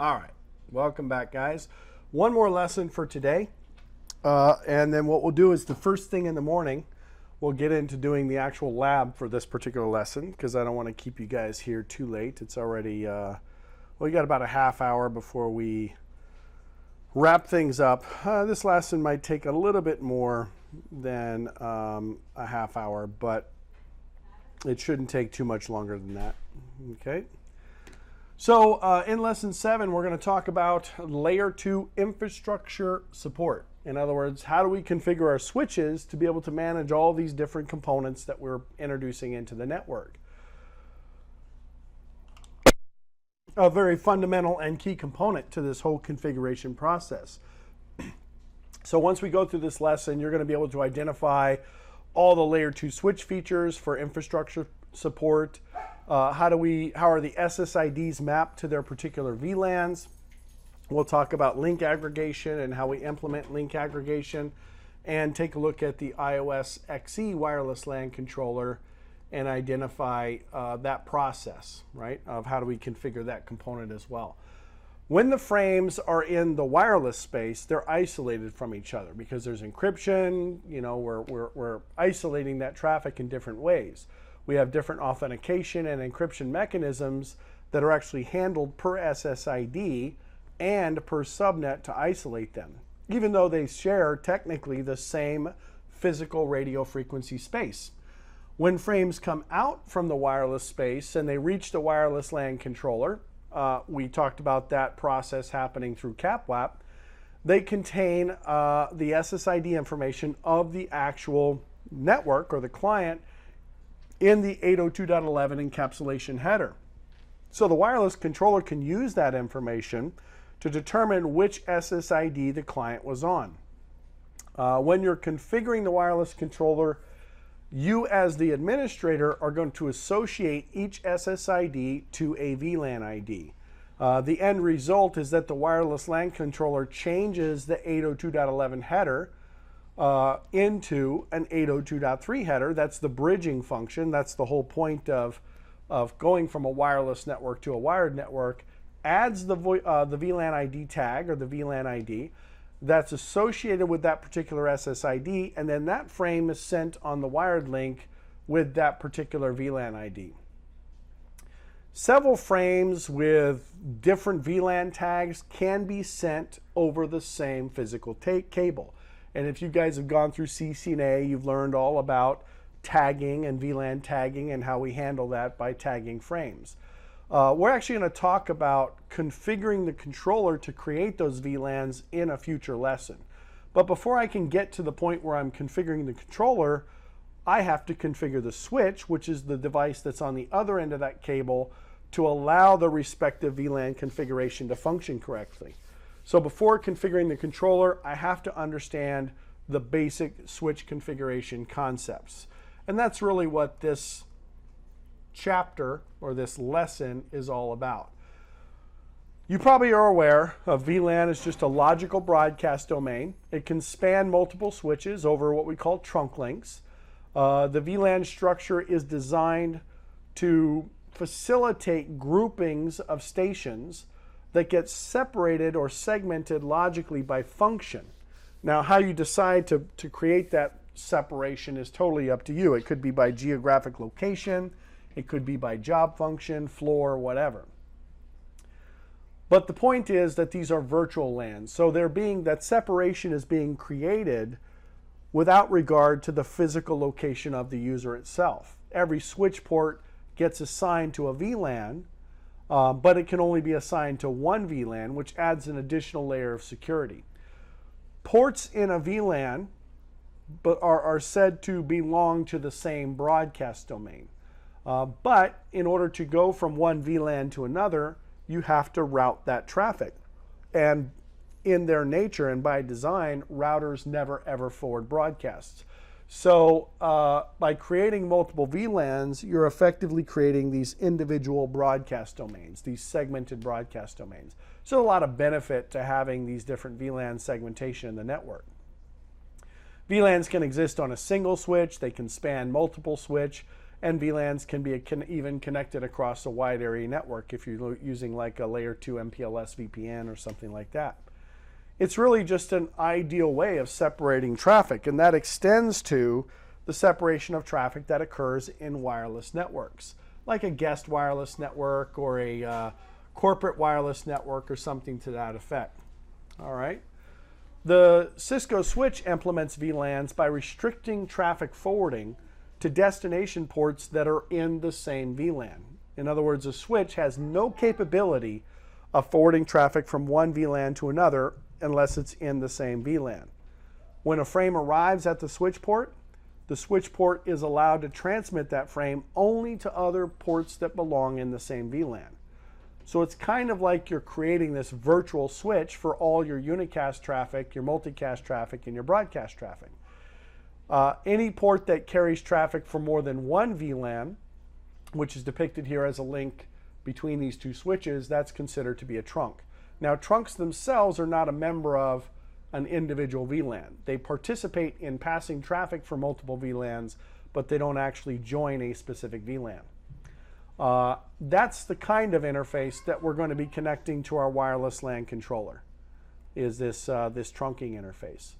All right, welcome back, guys. One more lesson for today, and then what we'll do is the first thing in the morning, we'll get into doing the actual lab for this particular lesson because I don't want to keep you guys here too late. It's already, we got about a half hour before we wrap things up. This lesson might take a little bit more than a half hour, but it shouldn't take too much longer than that, okay? So in lesson 7, we're going to talk about layer 2 infrastructure support. In other words, how do we configure our switches to be able to manage all these different components that we're introducing into the network? A very fundamental and key component to this whole configuration process. So once we go through this lesson, you're going to be able to identify all the layer 2 switch features for infrastructure support. How are the SSIDs mapped to their particular VLANs? We'll talk about link aggregation and how we implement link aggregation, and take a look at the AireOS XE wireless LAN controller and identify that process, right, of how do we configure that component as well. When the frames are in the wireless space, they're isolated from each other because there's encryption. You know, we're isolating that traffic in different ways. We have different authentication and encryption mechanisms that are actually handled per SSID and per subnet to isolate them, even though they share technically the same physical radio frequency space. When frames come out from the wireless space and they reach the wireless LAN controller, we talked about that process happening through CapWAP, they contain the SSID information of the actual network or the client in the 802.11 encapsulation header. So the wireless controller can use that information to determine which SSID the client was on. When you're configuring the wireless controller, you as the administrator are going to associate each SSID to a VLAN ID. The end result is that the wireless LAN controller changes the 802.11 header into an 802.3 header. That's the bridging function. That's the whole point of going from a wireless network to a wired network. Adds the VLAN ID tag or the VLAN ID that's associated with that particular SSID, and then that frame is sent on the wired link with that particular VLAN ID. Several frames with different VLAN tags can be sent over the same physical cable. And if you guys have gone through CCNA, you've learned all about tagging and VLAN tagging and how we handle that by tagging frames. We're actually going to talk about configuring the controller to create those VLANs in a future lesson. But before I can get to the point where I'm configuring the controller, I have to configure the switch, which is the device that's on the other end of that cable, to allow the respective VLAN configuration to function correctly. So before configuring the controller, I have to understand the basic switch configuration concepts. And that's really what this chapter or this lesson is all about. You probably are aware of VLAN is just a logical broadcast domain. It can span multiple switches over what we call trunk links. The VLAN structure is designed to facilitate groupings of stations that get separated or segmented logically by function. Now, how you decide to create that separation is totally up to you. It could be by geographic location, it could be by job function, floor, whatever. But the point is that these are virtual LANs. So that separation is being created without regard to the physical location of the user itself. Every switch port gets assigned to a VLAN, but it can only be assigned to one VLAN, which adds an additional layer of security. Ports in a VLAN are said to belong to the same broadcast domain. But in order to go from one VLAN to another, you have to route that traffic. And in their nature and by design, routers never ever forward broadcasts. So by creating multiple VLANs, you're effectively creating these individual broadcast domains, these segmented broadcast domains. So a lot of benefit to having these different VLAN segmentation in the network. VLANs can exist on a single switch, they can span multiple switch, And VLANs can be even connected across a wide area network if you're using like a layer 2 MPLS VPN or something like that. It's really just an ideal way of separating traffic, and that extends to the separation of traffic that occurs in wireless networks, like a guest wireless network or a corporate wireless network or something to that effect. All right. The Cisco switch implements VLANs by restricting traffic forwarding to destination ports that are in the same VLAN. In other words, a switch has no capability of forwarding traffic from one VLAN to another unless it's in the same VLAN. When a frame arrives at the switch port, the switch port is allowed to transmit that frame only to other ports that belong in the same VLAN. So it's kind of like you're creating this virtual switch for all your unicast traffic, your multicast traffic, and your broadcast traffic. Any port that carries traffic for more than one VLAN, which is depicted here as a link between these two switches, that's considered to be a trunk. Now, trunks themselves are not a member of an individual VLAN. They participate in passing traffic for multiple VLANs, but they don't actually join a specific VLAN. That's the kind of interface that we're going to be connecting to our wireless LAN controller, is this trunking interface.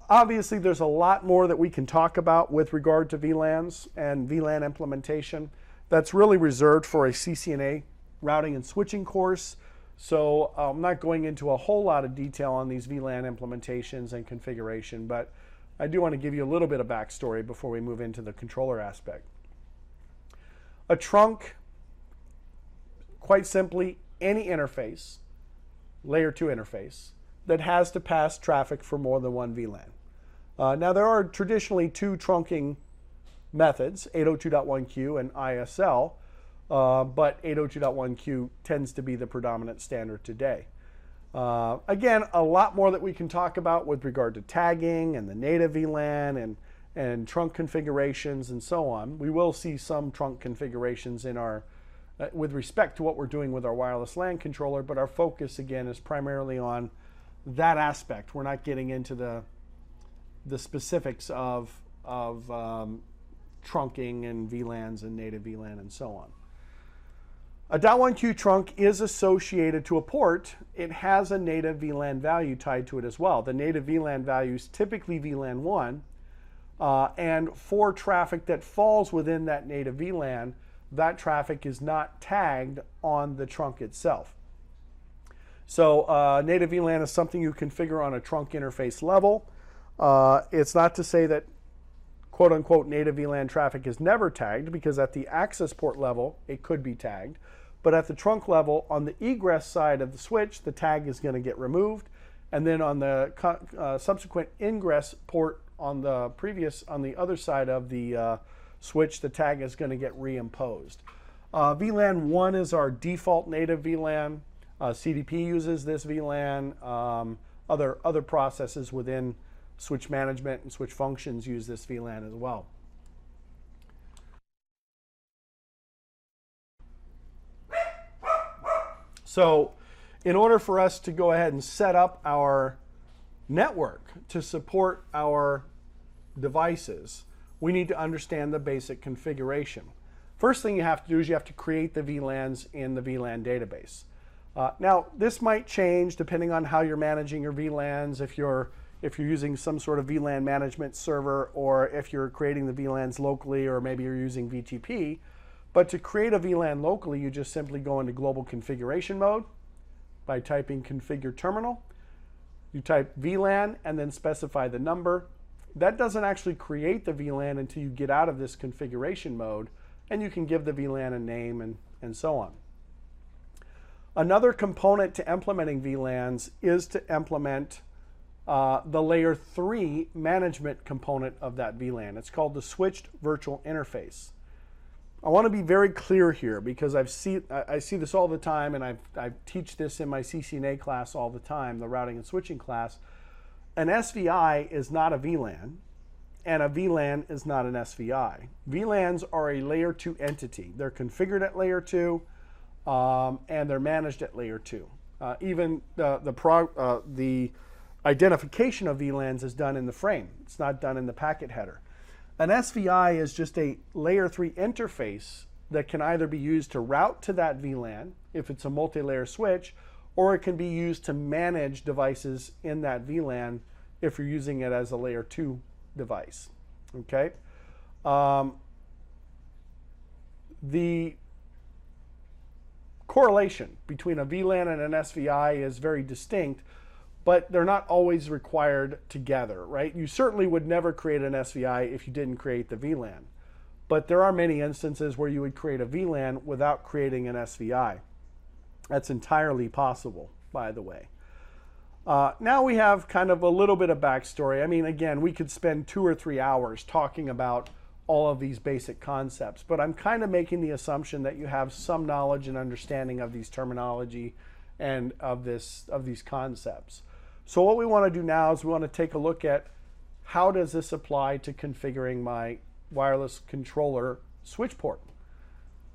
Obviously, there's a lot more that we can talk about with regard to VLANs and VLAN implementation. That's really reserved for a CCNA routing and switching course. So I'm not going into a whole lot of detail on these VLAN implementations and configuration, but I do want to give you a little bit of backstory before we move into the controller aspect. A trunk, quite simply, any interface, layer 2 interface, that has to pass traffic for more than one VLAN. Now, there are traditionally two trunking methods, 802.1q and ISL, but 802.1q tends to be the predominant standard today. Again, a lot more that we can talk about with regard to tagging and the native VLAN and trunk configurations and so on. We will see some trunk configurations in our, with respect to what we're doing with our wireless LAN controller, but our focus again is primarily on that aspect. We're not getting into the specifics of trunking and VLANs and native VLAN and so on. A .1q trunk is associated to a port. It has a native VLAN value tied to it as well. The native VLAN value is typically VLAN 1, and for traffic that falls within that native VLAN, that traffic is not tagged on the trunk itself. So native VLAN is something you configure on a trunk interface level. It's not to say that quote-unquote native VLAN traffic is never tagged, because at the access port level, it could be tagged. But at the trunk level, on the egress side of the switch, the tag is going to get removed. And then on the subsequent ingress port on the other side of the switch, the tag is going to get reimposed. VLAN 1 is our default native VLAN. CDP uses this VLAN. Other processes within switch management and switch functions use this VLAN as well. So in order for us to go ahead and set up our network to support our devices, we need to understand the basic configuration. First thing you have to do is you have to create the VLANs in the VLAN database. Now, this might change depending on how you're managing your VLANs, if you're using some sort of VLAN management server, or if you're creating the VLANs locally, or maybe you're using VTP. But to create a VLAN locally, you just simply go into global configuration mode by typing configure terminal. You type VLAN and then specify the number. That doesn't actually create the VLAN until you get out of this configuration mode, and you can give the VLAN a name and so on. Another component to implementing VLANs is to implement the layer 3 management component of that VLAN. It's called the switched virtual interface. I want to be very clear here, because I see this all the time, and I teach this in my CCNA class all the time, the routing and switching class. An SVI is not a VLAN, and a VLAN is not an SVI. VLANs are a layer 2 entity. They're configured at layer 2, and they're managed at layer 2. Even the identification of VLANs is done in the frame. It's not done in the packet header. An SVI is just a layer 3 interface that can either be used to route to that VLAN if it's a multi-layer switch, or it can be used to manage devices in that VLAN if you're using it as a layer 2 device. Okay? The correlation between a VLAN and an SVI is very distinct, but they're not always required together, right? You certainly would never create an SVI if you didn't create the VLAN. But there are many instances where you would create a VLAN without creating an SVI. That's entirely possible, by the way. Now we have kind of a little bit of backstory. I mean, again, we could spend 2 or 3 hours talking about all of these basic concepts, but I'm kind of making the assumption that you have some knowledge and understanding of these terminology and of these concepts. So what we want to do now is we want to take a look at how does this apply to configuring my wireless controller switch port.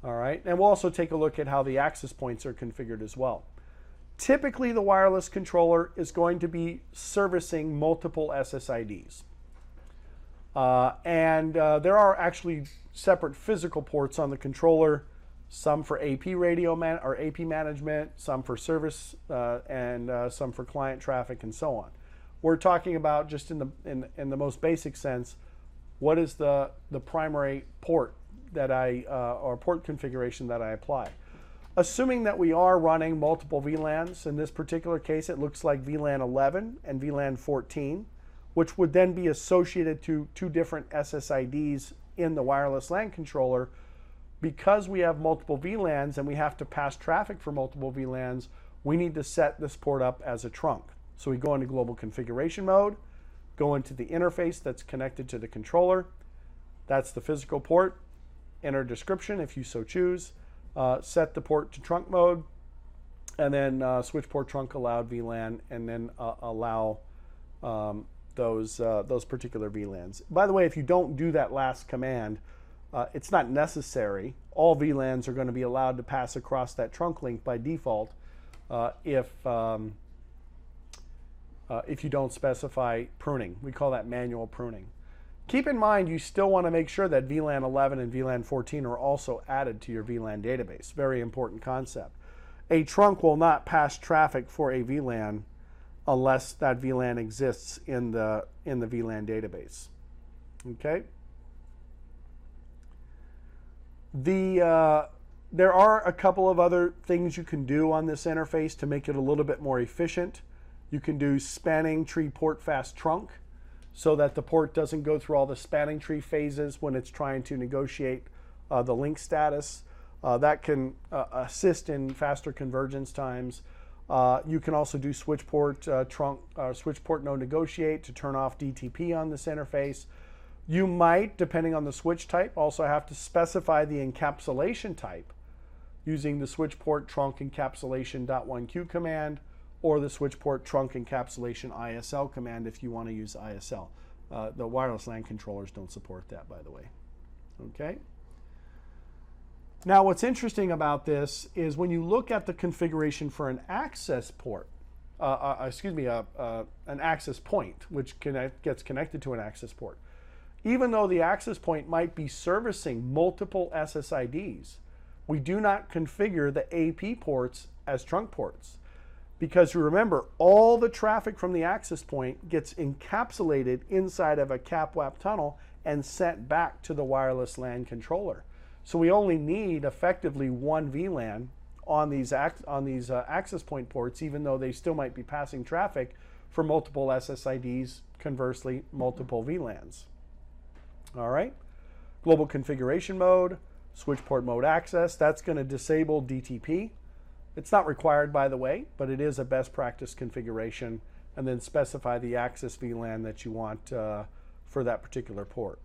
All right, and we'll also take a look at how the access points are configured as well. Typically, the wireless controller is going to be servicing multiple SSIDs. There are actually separate physical ports on the controller, some for AP radio or AP management, some for service, and some for client traffic, and so on. We're talking about, just in the most basic sense, what is the primary port that or port configuration that I apply. Assuming that we are running multiple VLANs, in this particular case it looks like VLAN 11 and VLAN 14, which would then be associated to 2 different SSIDs in the wireless LAN controller. Because we have multiple VLANs and we have to pass traffic for multiple VLANs, we need to set this port up as a trunk. So we go into global configuration mode, go into the interface that's connected to the controller. That's the physical port. Enter description if you so choose. Set the port to trunk mode, and then switch port trunk allowed VLAN, and then allow those particular VLANs. By the way, if you don't do that last command, it's not necessary. All VLANs are going to be allowed to pass across that trunk link by default if you don't specify pruning. We call that manual pruning. Keep in mind, you still want to make sure that VLAN 11 and VLAN 14 are also added to your VLAN database. Very important concept. A trunk will not pass traffic for a VLAN unless that VLAN exists in the VLAN database. Okay. There are a couple of other things you can do on this interface to make it a little bit more efficient. You can do spanning tree port fast trunk, so that the port doesn't go through all the spanning tree phases when it's trying to negotiate the link status. That can assist in faster convergence times. You can also do switch port switch port no negotiate to turn off DTP on this interface. You might, depending on the switch type, also have to specify the encapsulation type using the switch port trunk encapsulation.1q command, or the switch port trunk encapsulation ISL command if you want to use ISL. The wireless LAN controllers don't support that, by the way. Okay. Now, what's interesting about this is when you look at the configuration for an access port, an access point, which gets connected to an access port. Even though the access point might be servicing multiple SSIDs, we do not configure the AP ports as trunk ports. Because remember, all the traffic from the access point gets encapsulated inside of a CAPWAP tunnel and sent back to the wireless LAN controller. So we only need effectively one VLAN on these access point ports, even though they still might be passing traffic for multiple SSIDs, conversely, multiple VLANs. All right, global configuration mode, switch port mode access, that's going to disable DTP. It's not required, by the way, but it is a best practice configuration, and then specify the access VLAN that you want for that particular port.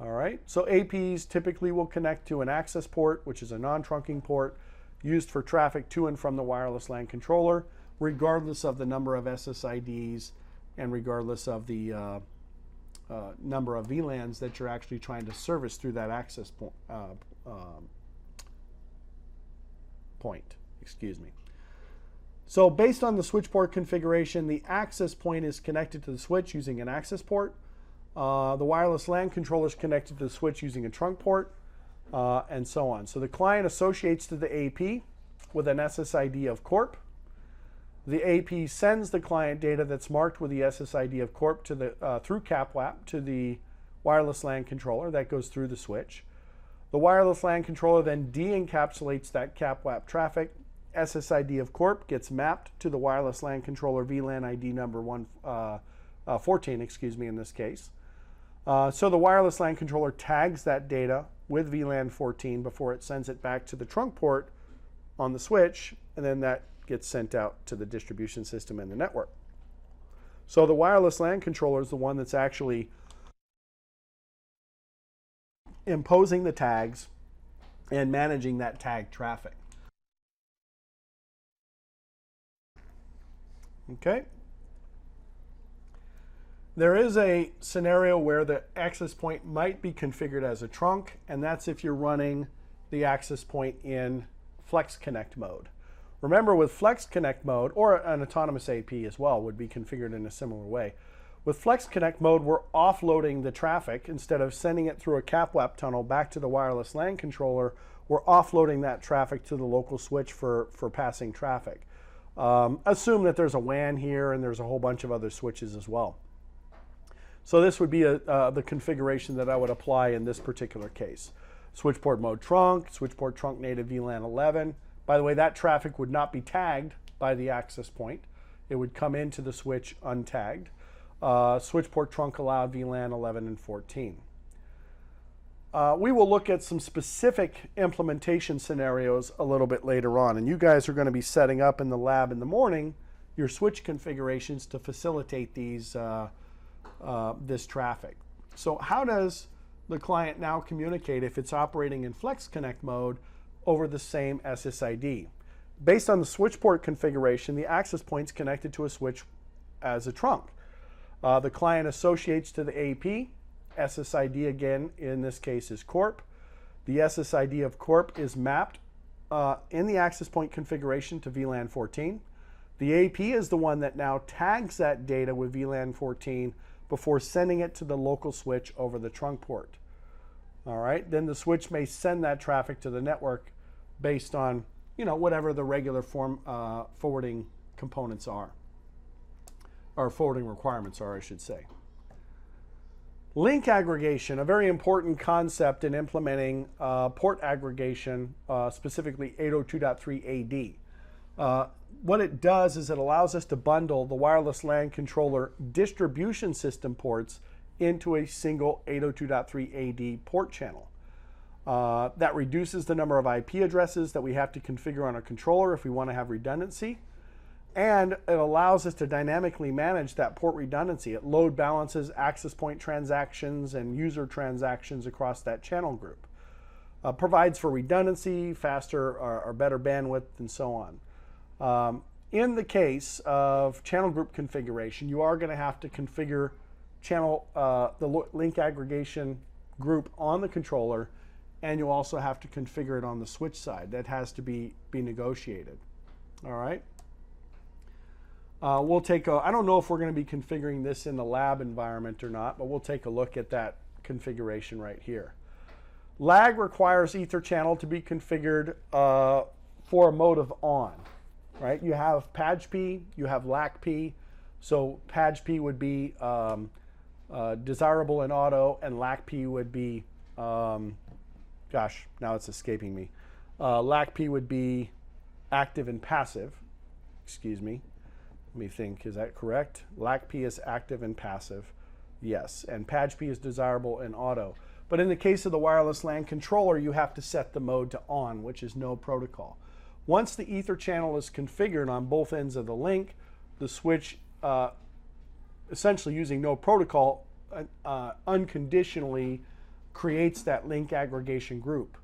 All right, so APs typically will connect to an access port, which is a non-trunking port used for traffic to and from the wireless LAN controller, regardless of the number of SSIDs and regardless of the number of VLANs that you're actually trying to service through that access point. Excuse me. So based on the switch port configuration, the access point is connected to the switch using an access port. The wireless LAN controller is connected to the switch using a trunk port, and so on. So the client associates to the AP with an SSID of corp. The AP sends the client data that's marked with the SSID of corp to the, through CapWAP to the wireless LAN controller. That goes through the switch. The wireless LAN controller then de-encapsulates that CapWAP traffic. SSID of corp gets mapped to the wireless LAN controller VLAN ID number 14, excuse me, in this case. So the wireless LAN controller tags that data with VLAN 14 before it sends it back to the trunk port on the switch, and then that gets sent out to the distribution system and the network. So the wireless LAN controller is the one that's actually imposing the tags and managing that tag traffic. Okay. There is a scenario where the access point might be configured as a trunk, and that's if you're running the access point in FlexConnect mode. Remember, with FlexConnect mode, or an autonomous AP as well would be configured in a similar way. With FlexConnect mode, we're offloading the traffic. Instead of sending it through a CapWAP tunnel back to the wireless LAN controller, we're offloading that traffic to the local switch for passing traffic. Assume that there's a WAN here and there's a whole bunch of other switches as well. So this would be the configuration that I would apply in this particular case. Switch port mode trunk, switch port trunk native VLAN 11. By the way, that traffic would not be tagged by the access point. It would come into the switch untagged. Switch port trunk allowed VLAN 11 and 14. We will look at some specific implementation scenarios a little bit later on, and you guys are going to be setting up in the lab in the morning your switch configurations to facilitate these this traffic. So how does the client now communicate if it's operating in FlexConnect mode over the same SSID? Based on the switch port configuration, the access point's connected to a switch as a trunk. The client associates to the AP. SSID, again, in this case, is corp. The SSID of corp is mapped in the access point configuration to VLAN 14. The AP is the one that now tags that data with VLAN 14 before sending it to the local switch over the trunk port. All right, then the switch may send that traffic to the network based on, whatever the regular forwarding components are, or forwarding requirements are, I should say. Link aggregation, a very important concept in implementing port aggregation, specifically 802.3 AD. What it does is it allows us to bundle the wireless LAN controller distribution system ports into a single 802.3 AD port channel. That reduces the number of IP addresses that we have to configure on a controller if we want to have redundancy. And it allows us to dynamically manage that port redundancy. It load balances access point transactions and user transactions across that channel group. Provides for redundancy, faster or better bandwidth, and so on. In the case of channel group configuration, you are going to have to configure the link aggregation group on the controller, and you also have to configure it on the switch side. That has to be negotiated. All right. We'll take I don't know if we're going to be configuring this in the lab environment or not, but we'll take a look at that configuration right here. Lag requires ether channel to be configured for a mode of on, right? You have PAGP, you have LACP. So PAGP would be desirable in auto, and LACP would be, gosh, now it's escaping me. LACP would be active and passive, excuse me. Let me think, is that correct? LACP is active and passive, yes. And PAGP is desirable in auto. But in the case of the wireless LAN controller, you have to set the mode to on, which is no protocol. Once the ether channel is configured on both ends of the link, the switch, essentially using no protocol, unconditionally creates that link aggregation group.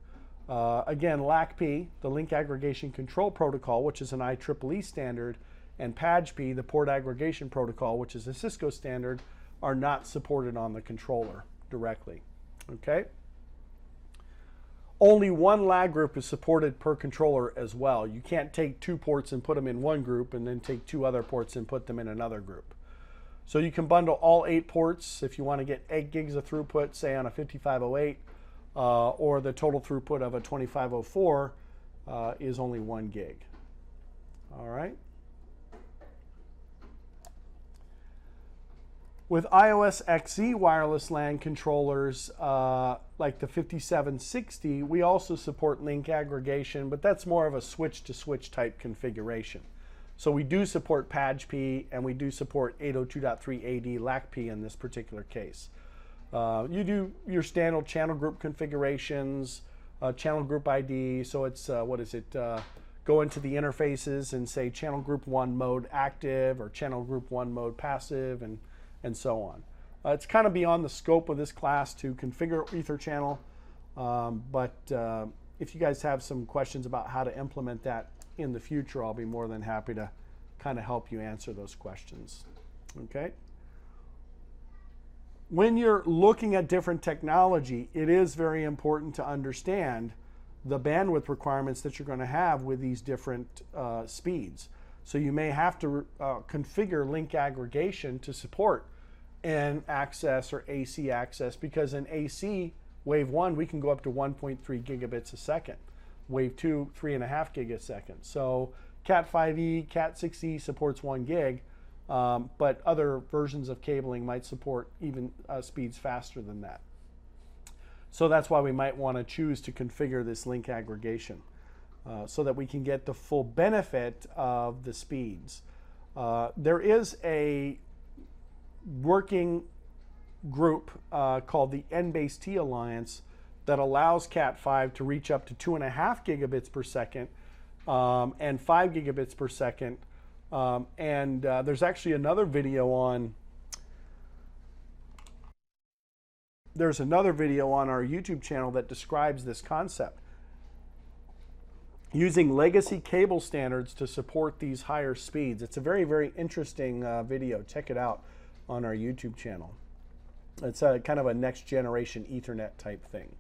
Again, LACP, the link aggregation control protocol, which is an IEEE standard, and PAGP, the port aggregation protocol, which is a Cisco standard, are not supported on the controller directly. Okay? Only one lag group is supported per controller as well. You can't take two ports and put them in one group and then take two other ports and put them in another group. So you can bundle all 8 ports if you want to get 8 gigs of throughput, say on a 5508, or the total throughput of a 2504 is only 1 gig. All right. With iOS XE wireless LAN controllers like the 5760, we also support link aggregation, but that's more of a switch-to-switch type configuration. So we do support PADGP, and we do support 802.3 AD LACP in this particular case. You do your standard channel group configurations, channel group ID, so it's, go into the interfaces and say channel group 1 mode active or channel group 1 mode passive, and so on. It's kind of beyond the scope of this class to configure Ether channel, but if you guys have some questions about how to implement that in the future, I'll be more than happy to kind of help you answer those questions. Okay. When you're looking at different technology, it is very important to understand the bandwidth requirements that you're going to have with these different speeds. So you may have to configure link aggregation to support N access or AC access, because in AC wave 1 we can go up to 1.3 gigabits a second, wave 2 3.5 gig a second. So Cat 5e, Cat 6e supports 1 gig, but other versions of cabling might support even speeds faster than that. So that's why we might want to choose to configure this link aggregation so that we can get the full benefit of the speeds. There is a working group called the NBASE-T Alliance that allows Cat 5 to reach up to 2.5 gigabits per second and 5 gigabits per second. There's actually another video on our YouTube channel that describes this concept, using legacy cable standards to support these higher speeds. It's a very, very interesting video. Check it out on our YouTube channel. It's a kind of a next generation Ethernet type thing.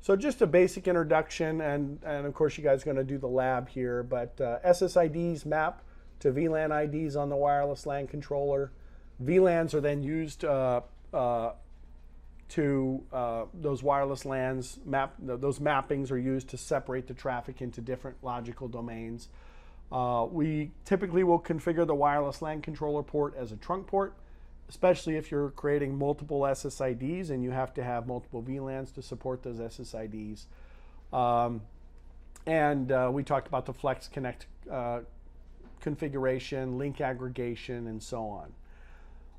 So just a basic introduction, and of course you guys are going to do the lab here, but SSIDs map to VLAN IDs on the wireless LAN controller. VLANs are then used to those wireless LANs, those mappings are used to separate the traffic into different logical domains. We typically will configure the wireless LAN controller port as a trunk port, especially if you're creating multiple SSIDs and you have to have multiple VLANs to support those SSIDs. We talked about the FlexConnect configuration, link aggregation, and so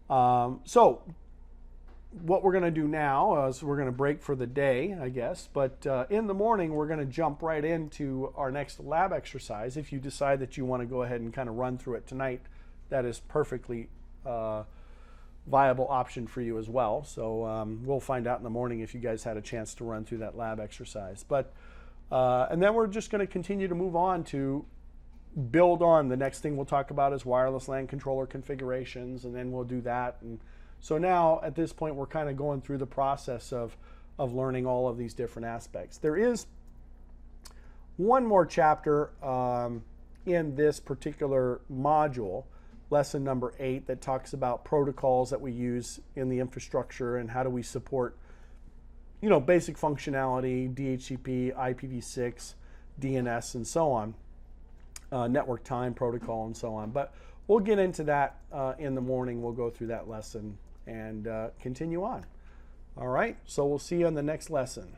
on. So what we're going to do now is we're going to break for the day, I guess, but in the morning we're going to jump right into our next lab exercise. If you decide that you want to go ahead and kind of run through it tonight, that is perfectly viable option for you as well. So we'll find out in the morning if you guys had a chance to run through that lab exercise. But and then we're just going to continue to move on to build on. The next thing we'll talk about is wireless LAN controller configurations, and then we'll do that. And so now at this point we're kind of going through the process of learning all of these different aspects. There is one more chapter in this particular module, lesson number 8, that talks about protocols that we use in the infrastructure and how do we support, you know, basic functionality, DHCP, IPv6, DNS, and so on, network time protocol, and so on. But we'll get into that in the morning. We'll go through that lesson and continue on. All right, so we'll see you on the next lesson.